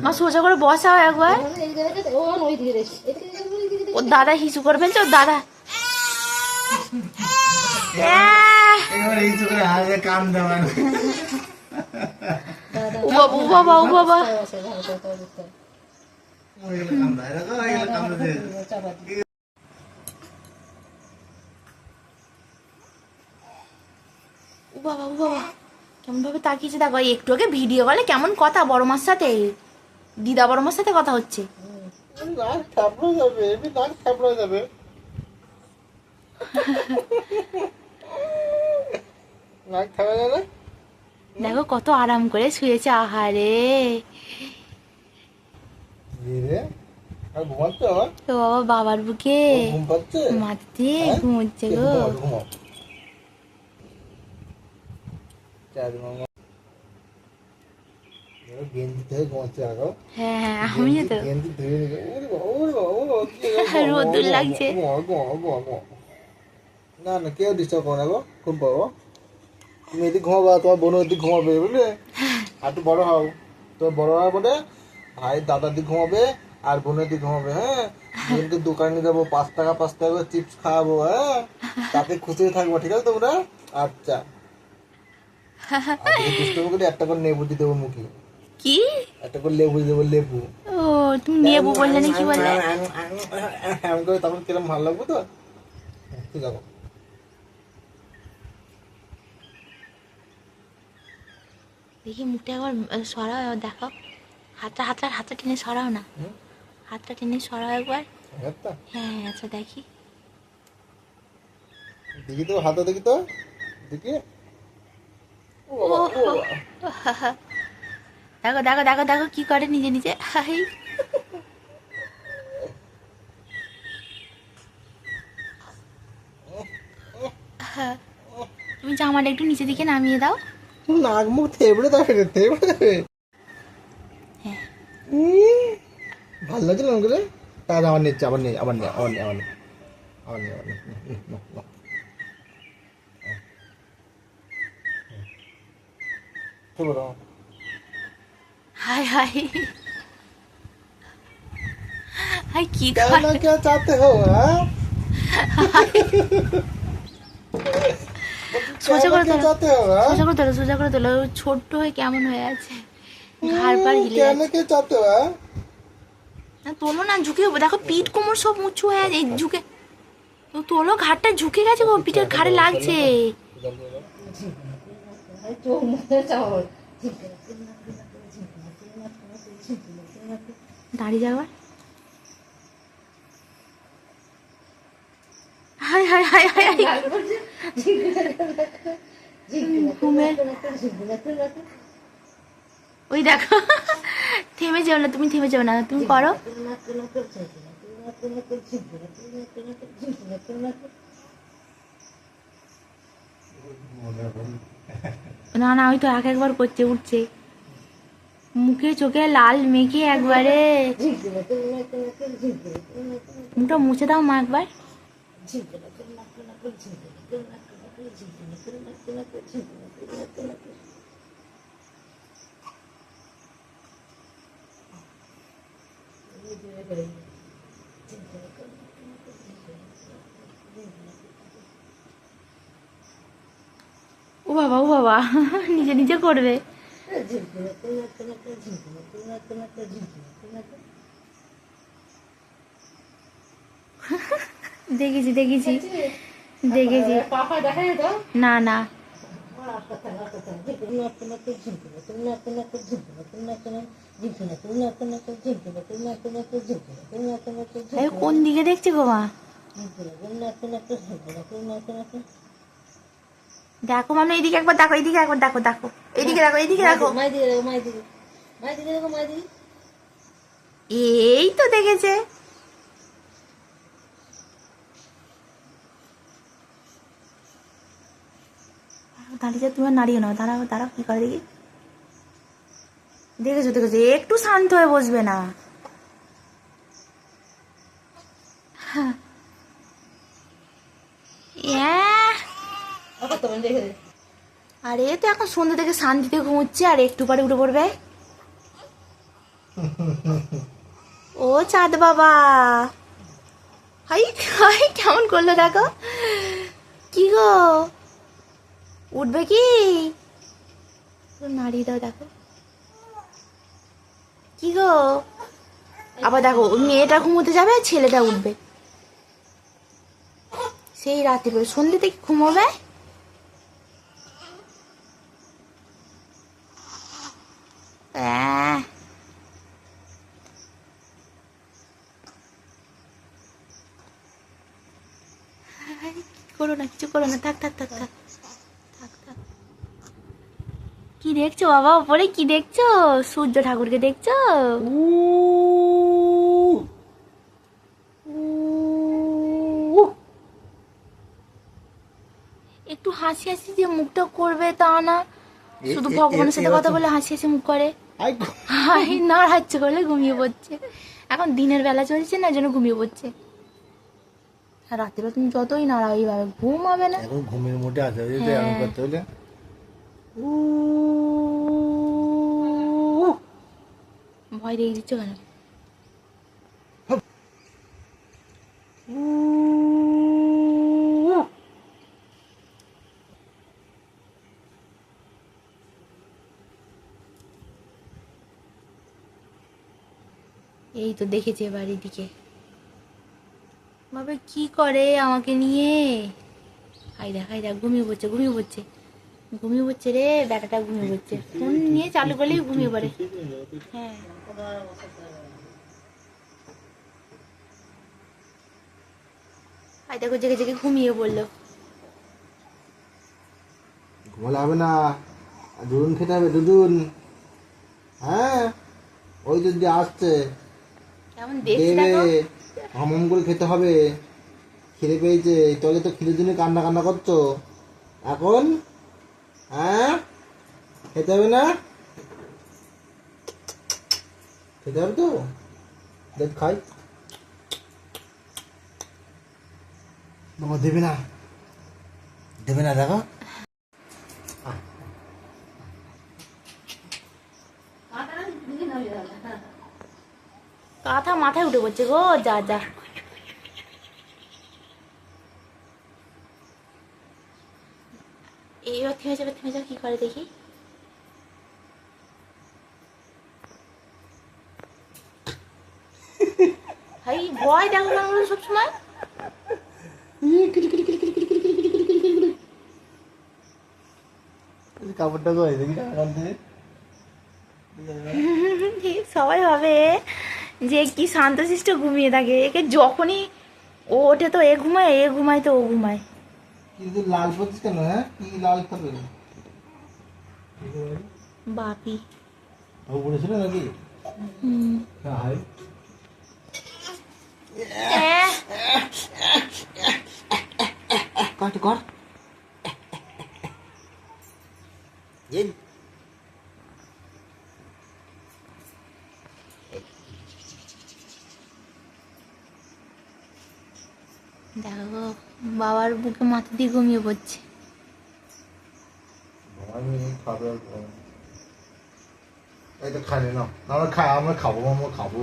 মা সোজা করে বসাও একবার। ও দাদা হিসু করবেন তো দাদা। কেমন ভাবে তাকিয়েছে দেখো, একটু আগে ভিডিও কলে কেমন কথা বড় মার সাথে, দিদা বড় মার সাথে কথা হচ্ছে। দেখো কত আরাম করে শুয়েছে, আহারে তো বাবা বাবার বুকে মাথে ঘুমোচ্ছে গো। হ্যাঁ আমিও তো, রোদুর লাগছে। না না কেউ ডিস্টার্ব করো না গো, খুব বড় তুমি এদিক ঘুমাবা, তোমার বোন ওদিক ঘুমাবে বুঝলে। আর একটু বড় হও, তোমার বড় হওয়ার পরে ভাই দাদার দিক ঘুমাবে আর বোনের দিক ঘুমাবে। হ্যাঁ কিন্তু দোকানে যাবো 5 টাকা 5 টাকা করে চিপস খাওয়াবো, হ্যাঁ তাতে খুশি থাকবো, ঠিক আছে তোমরা? আচ্ছা দুষ্টুমি করে একটা করে লেবু দিয়ে দেবো মুখে। কি একটা করে লেবু দিয়ে দেবো, লেবু। ও তুমি লেবু বললে নাকি বললে? এমন করে তখন কিরম ভালো লাগবে তো, ঠিক আছে। দেখি মুখটা একবার সরাও, এবার দেখো হাতটা টেনে সরাও না, হাতটা টেনে সরাও একবার। হ্যাঁ আচ্ছা দেখি দেখি তো হাতটা, দেখি তো দেখি। দেখো দেখো দেখো দেখো কি করে নিজে নিজে। তুমি জামাটা একটু নিচে দিকে নামিয়ে দাও। নাক মুখ থেবড়ে যাবে, থেবড়ে যাবে। ভালো লাগছে না করে? তার আবার নিচ্ছে, আবার নেই, আবার নেই, আবার নেই, আবার নেই, আবার নেই, আবার নেই। হাই হাই হাই কি कहना क्या चाहते हो? সোজা করে তোলো, সোজা করে তোলো, সোজা করে তোলো। ছোট্ট হয়ে কেমন হয়ে আছে, ঘাড় পাড় হিলে যাচ্ছে। না তোলো না, ঝুঁকে দেখো পিঠ কোমর সব উঁচু হয়ে আছে, ঝুঁকে তোলো। ঘাড়টা ঝুঁকে গেছে গো, পিঠের ঘাড়ে লাগছে। দাঁড়িয়ে যাওয়ার high high high high high ঘুমের ওই দেখো। থেমে যাও না তুমি, থেমে যাও না তুমি, করো। না না ওই তো এক একবার করছে, উঠছে, মুখে চোখে লাল মেখে একবারে। মুখটা মুছে দাও মা একবার। ও বাবা, ও বাবা, নিজে নিজে করবে। দেখেছি দেখেছি দেখেছি, না না কোন দিকে দেখছি গো মা? দেখো মানে এইদিকে একবার দেখো, এইদিকে একবার দেখো, দেখো এইদিকে দেখো, এইদিকে দেখো। এই তো দেখেছে। দাঁড়িয়ে তুমি নাড়িয়ে নাও, দাঁড়াও দাঁড়াও কি করে দেখি। দেখেছো দেখেছো, একটু শান্ত হয়ে বসবে না। আরে তো এখন সন্ধ্যে থেকে শান্তিতে ঘুমোচ্ছে, আর একটু পরে উঠে পড়বে। ও চাঁদ বাবা, হাই হাই কেমন করলো দেখো। কি গো, উঠবে কি? নাড়িয়ে দাও দেখো। কি গো, আবার দেখো মেয়েটা ঘুমোতে যাবে, ছেলেটা উঠবে। সেই রাতে করে সন্ধ্যে থেকে ঘুমোবে। আহ, করো না, কিছু করো না, থাক থাক থাক থাক থাক থাক। কি দেখছো বাবা, উপরে কি দেখছো? সূর্য ঠাকুরকে দেখছো? একটু হাসি হাসি যে মুখটা করবে তা না, শুধু ভগবানের সাথে কথা বলে হাসি হাসি মুখ করে। হাই নাড়াচ্ছে করলে ঘুমিয়ে পড়ছে। এখন দিনের বেলা চলছে না, জন্য ঘুমিয়ে পড়ছে। আর রাত্রিবেলা তুমি যতই নাড়াও এইভাবে ঘুম হবে না। এখন ঘুমের মোটে আছে, এমন করতে হলে ভয় দিয়ে দিচ্ছ কেন? এই তো দেখেছে এবার এদিকে ভাবে কি করে আমাকে নিয়ে। হাই দেখ হাই দেখ, ঘুমিয়ে পড়ছে ঘুমিয়ে পড়ছে ঘুমিয়ে পড়ছে রে, ব্যাটাটা ঘুমিয়ে পড়ছে। ফোন নিয়ে চালু করলেই ঘুমিয়ে পড়ে। হ্যাঁ হাই দেখো, জেগে জেগে ঘুমিয়ে পড়লো। ঘুমালে হবে না, দুধুন খেতে হবে, দুধুন। হ্যাঁ, ওই দুধ দিয়ে আসছে, কেমন দেখছি দেখো। হমম করে খেতে হবে। খিদে পেয়েছে, তলে তো খিদের জন্য কান্না কান্না করছো এখন। হ্যাঁ, খেতে হবে না? খেতে হবে তো, দেখ খাই। বাবা দেবে না, দেবে না দেখো। কাঁথা মাথায় উঠে পড়ছে গো, যা যা। এইবার থেমে যাবে, থেমে যাবে, কি করে দেখি। ভাই ভয় দেখো না সবসময়। কাপড়টা করে দেখি না। সবাই ভাবে যে কি শান্তশিষ্ট ঘুমিয়ে থাকে, একে যখনই ও ওঠে তো এ ঘুমায়, এ ঘুমায় তো ও ঘুমায়। কিন্তু লাল পড়ছিস কেন? হ্যাঁ, কি লাল খাবে? বাপি ও বলেছিল নাকি? হাই কর কর। দেখো বাবার বুকে মাথা দিয়ে ঘুমিয়ে পড়ছে। আমি খাবো, এই তো খাই না, আমরা খাবো, আমরা খাবো।